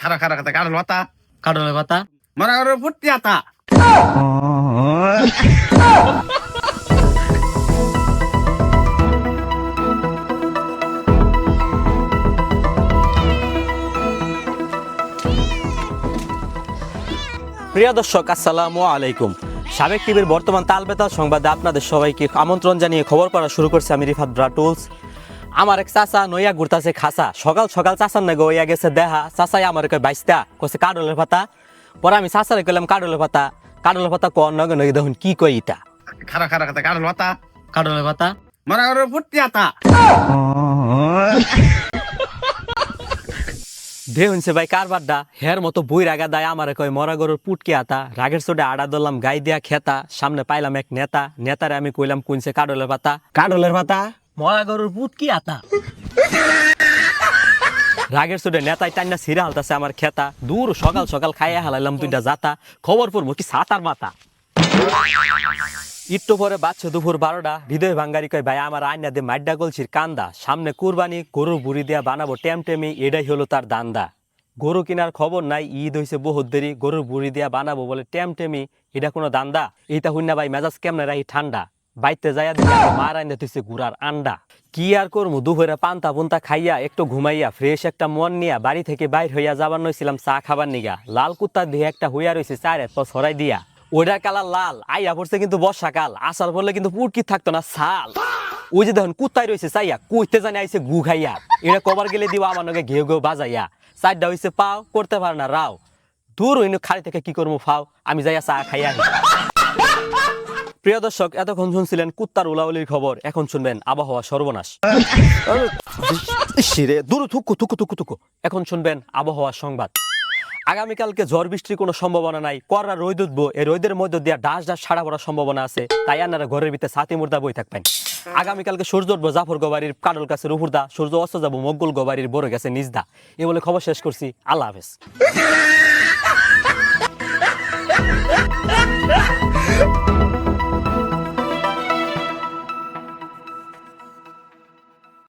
খারা খারা কথা কারণ মাতা কাডলের পাতা মনে করো ফুটি আতা প্রিয় দর্শক আসসালামু আলাইকুম। সাবেক টিভির বর্তমান তালবেতাল সংবাদে আপনাদের সবাইকে আমন্ত্রণ জানিয়ে খবর পড়া শুরু করছে আমি রিফাত ব্রাটুলস। আমার এক চাচা নইয়া ঘুরতাছে খাসা, সকাল সকাল চাচার নাগে হইয়া গেছে দেহা। চাচাই আমার কই বাইস্তা কইছে কাডলের পাতা। পরে আমি চাচারে কইলাম কাডলের পাতা কোন নগে নগে দেখুন কি কই ইটা খারা খারা কথা কারণ মাতা কাডলের পাতা। মনে করো ফুটি আতা দে হইছে ভাই কারবারডা হের মতো বই রাগা দায় আমার কয় মরা গরুর পুটকি আতা। রাগের চোটে আড়া ধরলাম গাই দিয়া খেতা, সামনে পাইলাম এক নেতারে আমি কইলাম কুনছে কাডলের পাতা মরা গরুর পুটকি আতা। রাগের চোটে নেতাই টান্না ছিঁড়া হালতাছে আমার খেতা। দূর সকাল সকাল খাইয়া হালাইলাম দুইটা জাতা, খবর পড়বো কি সাতার মাথা। একটু পরে বাচ্চা দুপুর 12টা, হৃদয় ভাঙ্গারি কয় ভাই আমার আইনা দিয়ে মাড্ডা গলছির কান্দা। সামনে কুরবানি, গরুর বুড়ি দিয়া বানাবো টেমটেমি, এটাই হলো তার দান্দা। গরু কেনার খবর নাই, ঈদ হইছে বহুত দেরি, গরুর বুড়ি দিয়া বানাবো বলে টেমটেমি, এটা কোনো দান্দা। এইটা হইনা ভাই মেজাজ কেমনে রাহি ঠান্ডা। বাইতে যাইয়া দিলে মার আইনা দিচ্ছে গুড়ার আন্ডা। কি আর করবো, দুপুরে পান্তা পুন্তা খাইয়া একটু ঘুমাইয়া ফ্রেশ একটা মন নিয়া বাড়ি থেকে বাইর হইয়া যাবার নইছিলাম চা খাবার নিগা। লাল কুত্তার দিয়ে একটা হইয়া রয়েছে 4 পা ছড়াই দিয়া। ওইটার কালার লাল, আইয়া পড়ছে কিন্তু বর্ষাকাল, আসার পড়লে কিন্তু পুরকি থাকতো না ছাল। ওই যে দেখুন কুত্তাই রয়েছে চাইয়া, কইতে জানি আইছে গু খাইয়া। এটা কবার গেলে দিব আমার নগে ঘেউ ঘেউ বাজাইয়া। 4টা হইছে পাও, করতে পারে না রাও। দূর হইন খালি থেকে কি করবো ফাও, আমি যাইয়া চা খাইয়া আহি। প্রিয় দর্শক, এতক্ষণ শুনছিলেন কুত্তার উলাউলির খবর, এখন শুনবেন আবহাওয়া সর্বনাশ। দূর থুকু থুকু থুকু থুকু। এখন শুনবেন আবহাওয়া সংবাদ। আগামীকালকে ঝড় বৃষ্টির কোনো সম্ভাবনা নাই, কড়া রোদ উঠবো, এই রোদের মধ্যে দিয়া ডাস সাড়া পড়ার সম্ভাবনা আছে, তাই আপনারা ঘরের ভিতরে ছাতি মুর্দা বই থাকবেন। আগামীকালকে সূর্য উঠবো জাফর গোবাড়ির কাডল গাছের উপর দা, সূর্য অস্ত যাবো মকবুল গোবাড়ির বড় গাছে নিজ দা। এই বলে খবর শেষ করছি, আল্লাহ হাফেজ।